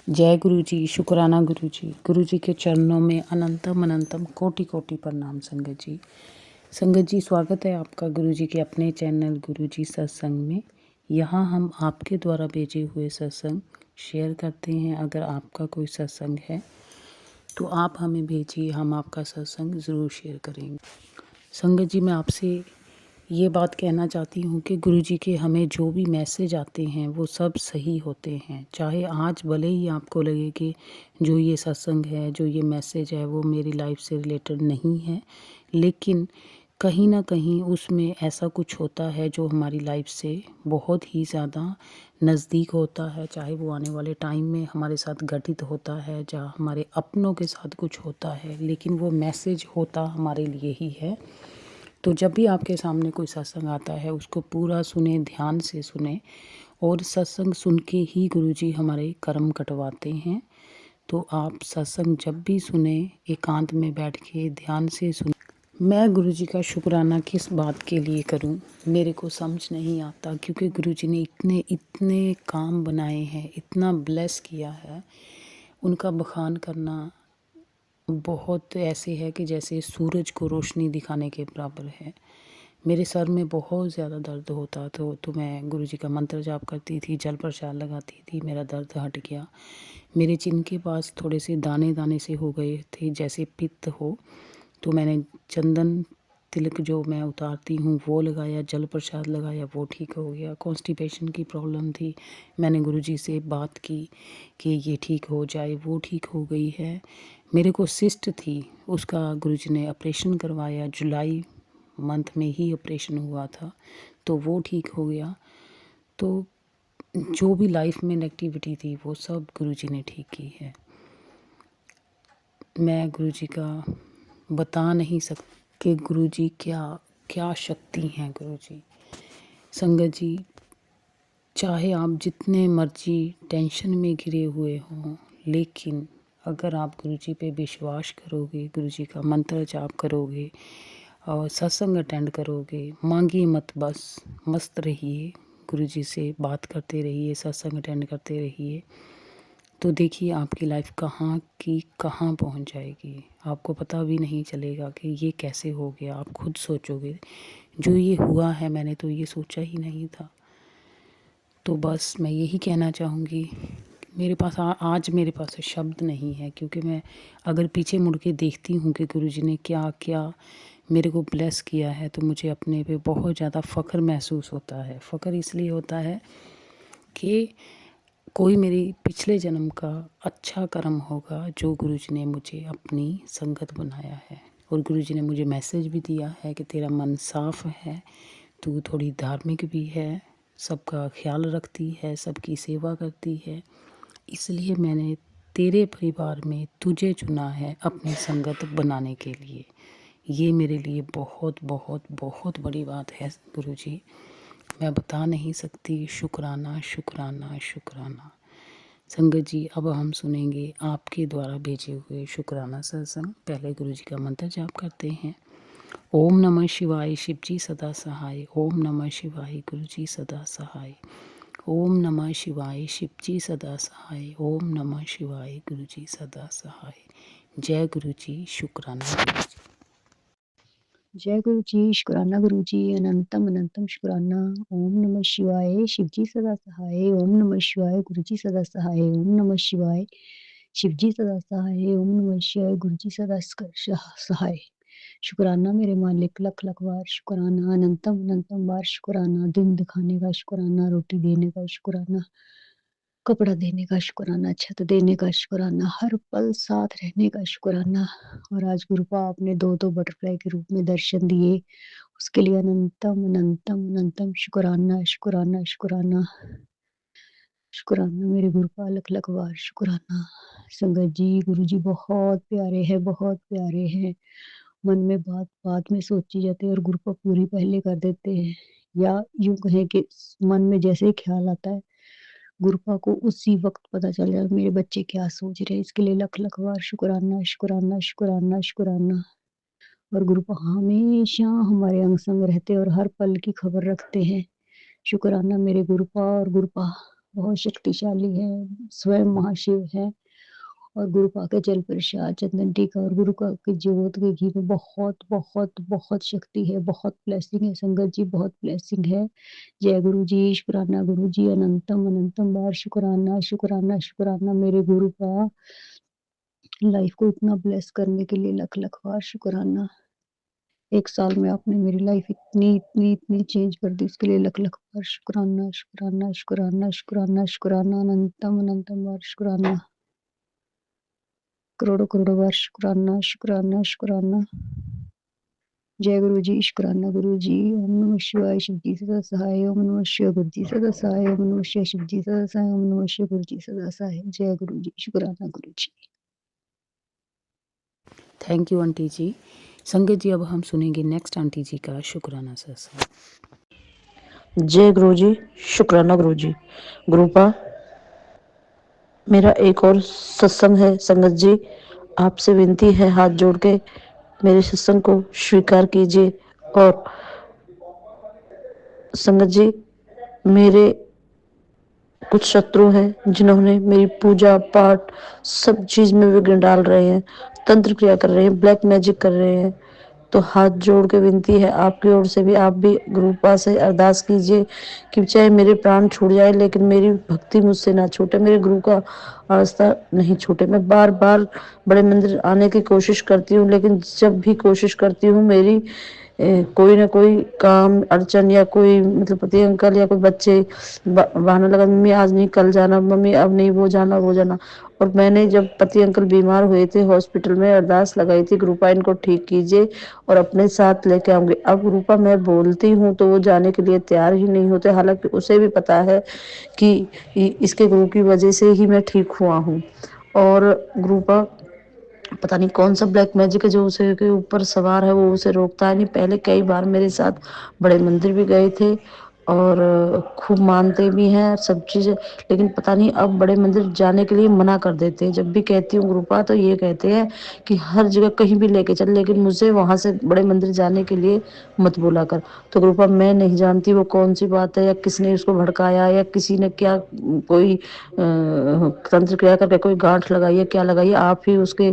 जय गुरु जी, शुक्राना गुरु जी के चरणों में अनंतम अनंतम कोटि कोटि प्रणाम संगत जी। संगत जी, स्वागत है आपका गुरु जी के अपने चैनल गुरु जी सत्संग में। यहाँ हम आपके द्वारा भेजे हुए सत्संग शेयर करते हैं। अगर आपका कोई सत्संग है तो आप हमें भेजिए, हम आपका सत्संग ज़रूर शेयर करेंगे। संगत जी, मैं आपसे ये बात कहना चाहती हूँ कि गुरुजी के हमें जो भी मैसेज आते हैं वो सब सही होते हैं। चाहे आज भले ही आपको लगे कि जो ये सत्संग है, जो ये मैसेज है वो मेरी लाइफ से रिलेटेड नहीं है, लेकिन कहीं ना कहीं उसमें ऐसा कुछ होता है जो हमारी लाइफ से बहुत ही ज़्यादा नज़दीक होता है। चाहे वो आने वाले टाइम में हमारे साथ घटित होता है, जहाँ हमारे अपनों के साथ कुछ होता है, लेकिन वो मैसेज होता हमारे लिए ही है। तो जब भी आपके सामने कोई सत्संग आता है उसको पूरा सुने, ध्यान से सुने। और सत्संग सुन के ही गुरुजी हमारे कर्म कटवाते हैं। तो आप सत्संग जब भी सुने, एकांत में बैठ के ध्यान से सुने। मैं गुरुजी का शुक्राना किस बात के लिए करूं, मेरे को समझ नहीं आता, क्योंकि गुरुजी ने इतने इतने काम बनाए हैं, इतना ब्लेस किया है। उनका बखान करना बहुत ऐसे है कि जैसे सूरज को रोशनी दिखाने के बराबर है। मेरे सर में बहुत ज़्यादा दर्द होता तो मैं गुरुजी का मंत्र जाप करती थी, जल प्रसाद लगाती थी, मेरा दर्द हट गया। मेरे चिन के पास थोड़े से दाने दाने से हो गए थे, जैसे पित्त हो, तो मैंने चंदन तिलक जो मैं उतारती हूँ वो लगाया, जल प्रसाद लगाया, वो ठीक हो गया। कॉन्स्टिपेशन की प्रॉब्लम थी, मैंने गुरुजी से बात की कि ये ठीक हो जाए, वो ठीक हो गई है। मेरे को सिस्ट थी, उसका गुरुजी ने ऑपरेशन करवाया, जुलाई मंथ में ही ऑपरेशन हुआ था, तो वो ठीक हो गया। तो जो भी लाइफ में नेगेटिविटी थी वो सब गुरुजी ने ठीक की है। मैं गुरुजी का बता नहीं सकती कि गुरुजी क्या क्या शक्ति हैं गुरुजी। संगत जी, चाहे आप जितने मर्जी टेंशन में घिरे हुए हों, लेकिन अगर आप गुरुजी पे विश्वास करोगे, गुरुजी का मंत्र जाप करोगे और सत्संग अटेंड करोगे, मांगिए मत, बस मस्त रहिए, गुरुजी से बात करते रहिए, सत्संग अटेंड करते रहिए, तो देखिए आपकी लाइफ कहाँ की कहाँ पहुँच जाएगी। आपको पता भी नहीं चलेगा कि ये कैसे हो गया। आप खुद सोचोगे जो ये हुआ है मैंने तो ये सोचा ही नहीं था। तो बस मैं यही कहना चाहूँगी, मेरे पास आज मेरे पास शब्द नहीं है, क्योंकि मैं अगर पीछे मुड़ के देखती हूँ कि गुरुजी ने क्या क्या मेरे को ब्लेस किया है, तो मुझे अपने पे बहुत ज़्यादा फ़ख्र महसूस होता है। फ़ख्र इसलिए होता है कि कोई मेरी पिछले जन्म का अच्छा कर्म होगा जो गुरुजी ने मुझे अपनी संगत बनाया है। और गुरुजी ने मुझे मैसेज भी दिया है कि तेरा मन साफ है, तू थोड़ी धार्मिक भी है, सबका ख्याल रखती है, सबकी सेवा करती है, इसलिए मैंने तेरे परिवार में तुझे चुना है अपनी संगत बनाने के लिए। ये मेरे लिए बहुत बहुत बहुत बड़ी बात है गुरुजी, मैं बता नहीं सकती। शुक्राना शुक्राना शुक्राना। संगत जी, अब हम सुनेंगे आपके द्वारा भेजे हुए शुक्राना सत्संग। पहले गुरुजी का मंत्र जाप करते हैं। ओम नमः शिवाय, शिवजी सदा सहाय। ओम नमः शिवाय, गुरुजी सदा सहाय। ओम नमः शिवाय, शिवजी सदा सहाय। ओम नमः शिवाय, गुरुजी सदा सहाय। जय गुरुजी, शुक्राना गुरुजी। जय गुरु जी, शुक्राना गुरु जी, अनंतम अनंतम शुक्राना। ओम नमः शिवाय, शिवजी सदा सहाय। ओम नमः शिवाय, गुरु जी सदा सहाय। ओम नमः शिवाय, शिवजी सदा सहाय। ओम नमः शिवाय, गुरु जी सदा सहाय। शुक्राना मेरे मालिक, लख लख बार शुक्राना, अनंतम अनंतम बार शुक्राना। दिन दिखाने का शुक्राना, रोटी देने का शुक्राना, कपड़ा देने का शुक्राना, छत देने का शुक्राना, हर पल साथ रहने का शुक्राना। और आज गुरुपा आपने दो दो बटरफ्लाई के रूप में दर्शन दिए, उसके लिए अनंतम अनंतम अनंतम शुक्राना शुक्राना शुक्राना शुक्राना। मेरे गुरुपा लख लख बार शुक्राना। संगत जी, गुरु जी बहुत प्यारे हैं, बहुत प्यारे हैं। मन में बात बात में सोची जाती है और गुरुपा पूरी पहले कर देते हैं, या यूं कहें कि मन में जैसे ही ख्याल आता है गुरुपा को उसी वक्त पता चल जाए मेरे बच्चे क्या सोच रहे हैं। इसके लिए लख लख बार शुक्राना शुक्राना शुक्राना शुक्राना। और गुरुपा हमेशा हमारे अंग संग रहते और हर पल की खबर रखते हैं। शुक्राना मेरे गुरुपा और गुरुपा। बहुत शक्तिशाली है, स्वयं महाशिव है। और गुरु पाके जल प्रसाद, चंदन टीका और गुरु का के ज्योत के घी में बहुत बहुत बहुत शक्ति है, बहुत ब्लेसिंग है संगत जी, बहुत ब्लेसिंग है। जय गुरु जी, शुक्राना गुरु जी, अनंतम अनंतम बार शुक्राना शुक्राना शुक्राना मेरे गुरु का लाइफ को इतना ब्लेस करने के लिए लख लख बार शुक्राना। 1 साल में आपने मेरी लाइफ इतनी इतनी इतनी चेंज कर दी, उसके लिए लख लख बार शुक्राना शुक्राना शुक्राना शुक्राना शुक्राना, अनंतम अनंतम बार शुक्राना, करोड़ों करोड़ों बार शुक्राना शुक्राना शुक्राना। जय गुरु जी, शुक्राना गुरु जी। ओम नमः शिवाय, शिव जी सदा सहाय। ओम नमः शिवाय, गुरु जी सदा सहाय। ओम नमः शिवाय, शिव जी सदा सहाय। ओम नमः शिवाय, गुरु जी सदा सहाय। जय गुरु जी, शुक्राना गुरु जी। थैंक यू आंटी जी। संगत जी अब हम सुनेंगे नेक्स्ट आंटी जी का शुक्राना सत्संग। जय गुरु जी, शुक्राना गुरु जी। गुरुपा मेरा एक और सत्संग है। संगत जी आपसे विनती है, हाथ जोड़ के मेरे सत्संग को स्वीकार कीजिए। और संगत जी मेरे कुछ शत्रु हैं जिन्होंने मेरी पूजा पाठ सब चीज में विघ्न डाल रहे हैं, तंत्र क्रिया कर रहे हैं, ब्लैक मैजिक कर रहे हैं। तो हाथ जोड़ के विनती है आपकी ओर से भी, आप भी गुरुपा से अरदास कीजिए कि चाहे मेरे प्राण छूट जाए लेकिन मेरी भक्ति मुझसे ना छूटे, मेरे गुरु का आस्था नहीं छूटे। मैं बार बार बड़े मंदिर आने की कोशिश करती हूँ, लेकिन जब भी कोशिश करती हूँ मेरी कोई ना कोई काम अड़चन या कोई मतलब पति अंकल या कोई बच्चे बहाना लगा, मम्मी आज नहीं कल जाना, मम्मी अब नहीं वो जाना वो जाना। और मैंने जब पति अंकल बीमार हुए थे हॉस्पिटल में अरदास लगाई थी, गुरुपा इनको ठीक कीजिए और अपने साथ लेके आऊंगी। अब गुरुपा मैं बोलती हूँ तो वो जाने के लिए तैयार ही नहीं होते, हालांकि उसे भी पता है कि इसके गुरु की वजह से ही मैं ठीक हुआ हूँ। और गुरुपा पता नहीं कौन सा ब्लैक मैजिक है जो उसे के ऊपर सवार है, वो उसे रोकता है नहीं। पहले कई बार मेरे साथ बड़े मंदिर भी गए थे और खूब मानते भी हैं सब चीज़, लेकिन पता नहीं अब बड़े मंदिर जाने के लिए मना कर देते हैं। जब भी कहती हूँ गुरुपा तो ये कहते हैं कि हर जगह कहीं भी लेके चल, लेकिन मुझे वहाँ से बड़े मंदिर जाने के लिए मत बोला कर। तो गुरुपा मैं नहीं जानती वो कौन सी बात है या किसने उसको भड़काया या किसी ने क्या कोई तंत्र क्रिया करके कोई गांठ लगाई है क्या लगाई है, आप ही उसके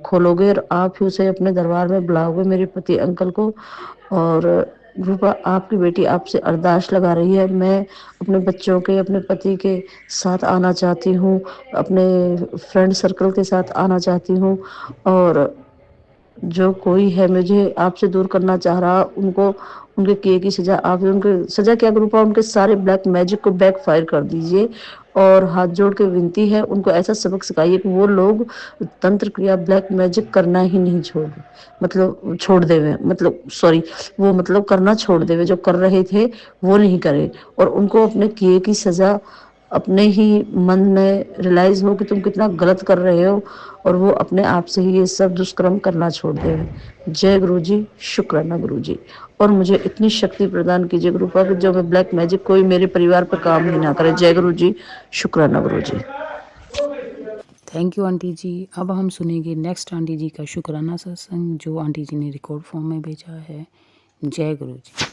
खोलोगे और आप ही उसे अपने दरबार में बुलाओगे मेरे पति अंकल को। और रूपा आपकी बेटी आपसे अरदास लगा रही है, मैं अपने बच्चों के अपने पति के साथ आना चाहती हूँ, अपने फ्रेंड सर्कल के साथ आना चाहती हूँ। और जो कोई है मुझे आपसे दूर करना चाह रहा उनको उनके किए की सजा आप उनके सजा क्या ग्रुपा उनके सारे ब्लैक मैजिक को बैक फायर कर दीजिए। और हाथ जोड़ के विनती है उनको ऐसा सबक सिखाइए कि वो लोग तंत्र क्रिया ब्लैक मैजिक करना ही नहीं मतलब छोड़ देवे, मतलब सॉरी वो मतलब करना छोड़ देवे, जो कर रहे थे वो नहीं करे। और उनको अपने किए की सजा अपने ही मन में रियलाइज हो कि तुम कितना गलत कर रहे हो और वो अपने आप से ही ये सब दुष्कर्म करना छोड़ दे। जय गुरु जी, शुक्राना गुरु जी। और मुझे इतनी शक्ति प्रदान कीजिए गुरुपा कि जो मैं ब्लैक मैजिक कोई मेरे परिवार पर काम ही ना करे। जय गुरु जी, शुक्राना गुरु जी। थैंक यू आंटी जी। अब हम सुनेंगे नेक्स्ट आंटी जी का शुक्राना सत्संग जो आंटी जी ने रिकॉर्ड फॉर्म में भेजा है। जय गुरु जी।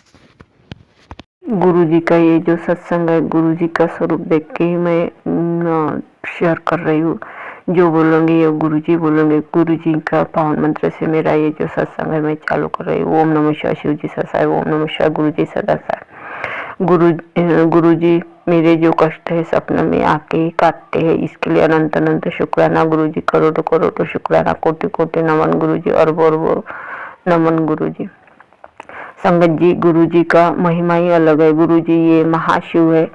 गुरु जी का ये जो सत्संग है, गुरु जी का स्वरूप देख के ही मैं शेयर कर रही हूँ। जो बोलूँगी ये गुरु जी बोलेंगे। गुरु जी का पावन मंत्र से मेरा ये जो सत्संग है मैं चालू कर रही हूँ। ओम नमः शिवाय, शिव जी सदा। ओम नमः शिवाय, गुरु जी सदा। गुरु जी मेरे जो कष्ट है सपने में आके ही काटते हैं, इसके लिए अनंत अनंत शुक्राना गुरु जी। करोड़ों करोड़ों शुक्राना, कोटि कोटि नमन गुरु जी। और बोर नमन गुरु जी। संगत जी गुरु जी का महिमा ही अलग है। गुरु जी ये महाशिव है।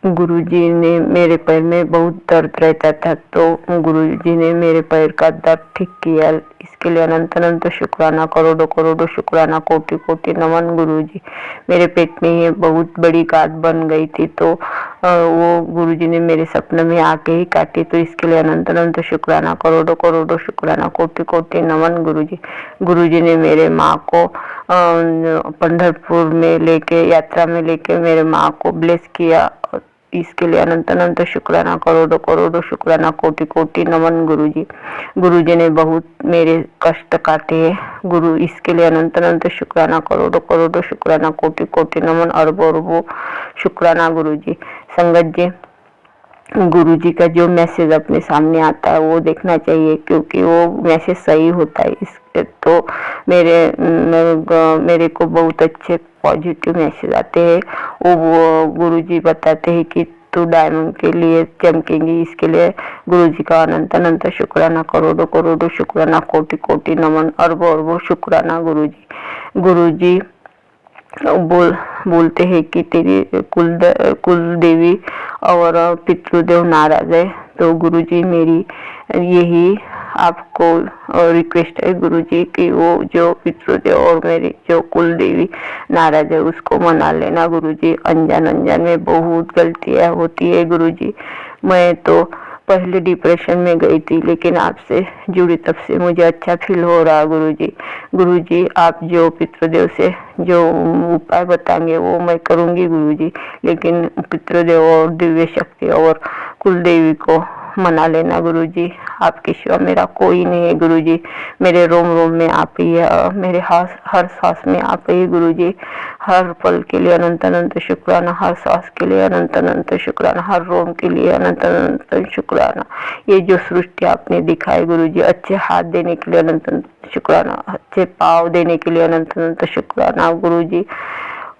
गुरु जी ने मेरे पैर में बहुत दर्द रहता था तो गुरु जी ने मेरे पैर का दर्द ठीक किया, इसके लिए अनंत अनंत शुक्राना, करोड़ों करोड़ों शुक्राना, कोटि कोटि नमन गुरु जी। मेरे पेट में ये बहुत बड़ी गांठ बन गई थी तो वो गुरु जी ने मेरे सपने में आके ही काटी, तो इसके लिए अनंत अनंत शुक्राना, करोड़ों करोड़ों शुक्राना, कोटि कोटि नमन गुरु जी। गुरु जी ने मेरे माँ को पंढरपुर में लेके यात्रा में लेके मेरे माँ को ब्लेस किया, इसके लिए अनंत अनंत शुक्राना, करोड़ों करोड़ों शुक्राना, कोटि कोटि नमन गुरु जी। गुरु जी ने बहुत मेरे कष्ट काटे हैं गुरु, इसके लिए अनंत अनंत शुक्राना, करोड़ों करोड़ों शुक्राना, कोटि कोटि नमन, अरबों अरबों शुक्राना गुरु जी। संगत जी गुरुजी का जो मैसेज अपने सामने आता है वो देखना चाहिए, क्योंकि वो मैसेज सही होता है। इस तो मेरे को बहुत अच्छे पॉजिटिव मैसेज आते हैं। वो गुरुजी बताते हैं कि तू डायमंड के लिए चमकेंगी। इसके लिए गुरुजी का अनंत अनंत शुक्राना, करोड़ों करोड़ों शुक्राना, कोटि कोटि नमन, अरबों अरबों शुक्राना गुरुजी। गुरुजी बोलते हैं कि तेरी कुल देवी और पितृदेव नाराज है। तो गुरुजी मेरी यही आपको रिक्वेस्ट है गुरुजी कि वो जो पितृदेव और मेरी जो कुल देवी नाराज है उसको मना लेना गुरुजी। अनजान में बहुत गलतियां होती है गुरुजी। मैं तो पहले डिप्रेशन में गई थी, लेकिन आपसे जुड़ी तब से मुझे अच्छा फील हो रहा है गुरुजी। गुरुजी आप जो पितृदेव से जो उपाय बताएंगे वो मैं करूंगी गुरुजी, लेकिन पितृदेव और दिव्य शक्ति और कुल देवी को मना लेना गुरुजी। आपके सिवा मेरा कोई नहीं है गुरुजी। मेरे रोम रोम में आप ही है, मेरे हर सांस में आप ही गुरुजी। हर पल के लिए अनंत अनंत शुक्राना, हर सांस के लिए अनंत अनंत शुक्राना, हर रोम के लिए अनंत अनंत शुक्राना। ये जो सृष्टि आपने दिखाई गुरुजी, अच्छे हाथ देने के लिए अनंत अनंत शुक्राना, अच्छे पाँव देने के लिए अनंत अनंत शुक्राना गुरुजी।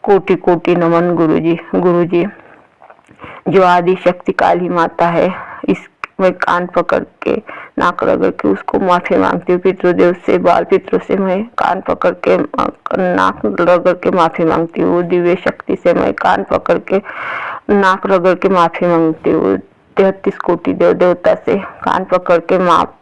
कोटि कोटि नमन गुरुजी। गुरुजी जो आदि शक्ति काली माता है, इस मैं कान पकड़ के नाक रगड़ के उसको माफी मांगती हूँ। पितृदेव से, बाल पितृ से मैं कान पकड़ के नाक रगड़ के माफी मांगती हूँ। दिव्य शक्ति से मैं कान पकड़ के नाक रगड़ के माफी मांगती हूँ। 33 कोटि देव देवता से कान पकड़ के नाक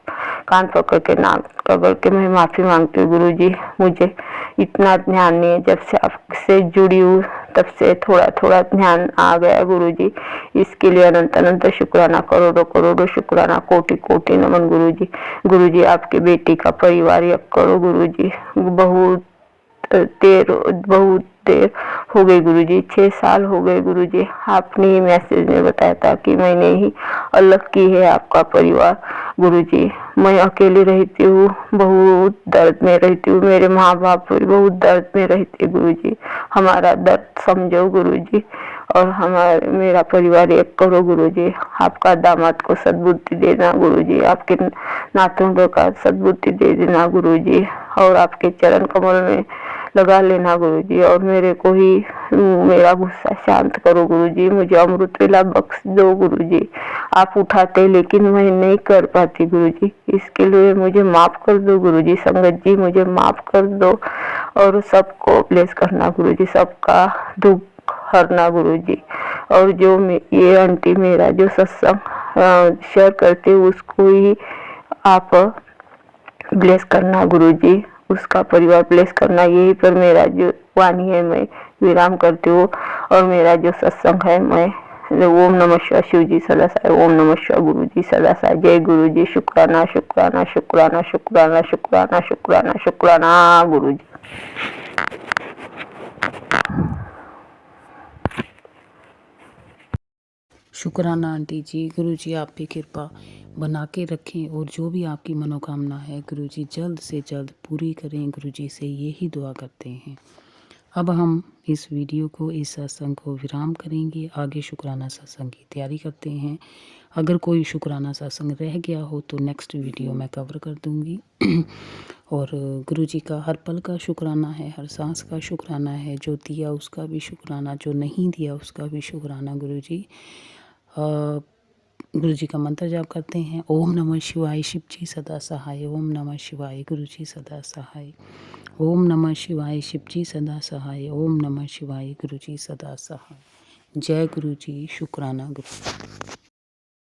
रगड़ के मैं माफी मांगती हूँ गुरुजी। मुझे इतना ध्यान नहीं है, जब से आपसे जुड़ी हूँ तब से थोड़ा थोड़ा ध्यान आ गया गुरुजी। इसके लिए अनंत अनंत शुक्राना, करोड़ों करोड़ों शुक्राना, कोटि कोटि नमन गुरुजी। गुरुजी आपके बेटी का परिवार एक करो गुरुजी। बहुत देर हो गई गुरुजी, 6 साल हो गए गुरुजी। आपने ही मैसेज में बताया था कि मैंने ही अलग की है आपका परिवार गुरुजी। मैं अकेली रहती हूँ, बहुत दर्द में रहती हूँ। मेरे माँ बाप भी बहुत दर्द में रहते गुरुजी। हमारा दर्द समझो गुरुजी, और मेरा परिवार एक करो गुरुजी। आपका दामाद को सद्बुद्धि देना गुरुजी, आपके नातों का सद्बुद्धि दे देना गुरुजी, और आपके चरण कमल में लगा लेना गुरुजी। और मेरे को ही मेरा गुस्सा शांत करो गुरुजी। मुझे अमृत वेला बख्श दो गुरुजी। आप उठाते लेकिन मैं नहीं कर पाती गुरुजी, इसके लिए मुझे माफ कर दो गुरुजी। संगत जी मुझे माफ कर दो, और सबको ब्लेस करना गुरुजी, सबका दुख हरना गुरुजी। और जो ये आंटी मेरा जो सत्संग शेयर करते उसको ही आप ब्लेस करना गुरुजी, उसका परिवार ब्लेस करना। यही पर मेरा जो वाणी है मैं विराम करती हूँ, और मेरा जो सत्संग है मैं ओम नमः शिवाय शिव जी सदा साई, ओम नमः शिवाय गुरु जी सदा साई। जय गुरु जी। शुक्राना शुक्राना शुक्राना शुक्राना शुक्राना शुक्राना शुक्राना गुरु जी। शुक्राना आंटी जी। गुरुजी आप पे कृपा बना के रखें, और जो भी आपकी मनोकामना है गुरुजी जल्द से जल्द पूरी करें। गुरुजी से यही दुआ करते हैं। अब हम इस वीडियो को, इस सत्संग को विराम करेंगे। आगे शुक्राना सत्संग की तैयारी करते हैं। अगर कोई शुक्राना सत्संग रह गया हो तो नेक्स्ट वीडियो मैं कवर कर दूंगी। और गुरुजी का हर पल का शुक्राना है, हर सांस का शुक्राना है। जो दिया उसका भी शुक्राना, जो नहीं दिया उसका भी शुक्राना गुरुजी। गुरुजी का मंत्र जाप करते हैं। ओम नमः शिवाय शिव जी सदा सहाय, ओम नमः शिवाय गुरुजी सदा सहाय, ओम नमः शिवाय शिव जी सदा सहाय, ओम नमः शिवाय गुरुजी सदा सहाय। जय गुरुजी। शुक्राना गुरु।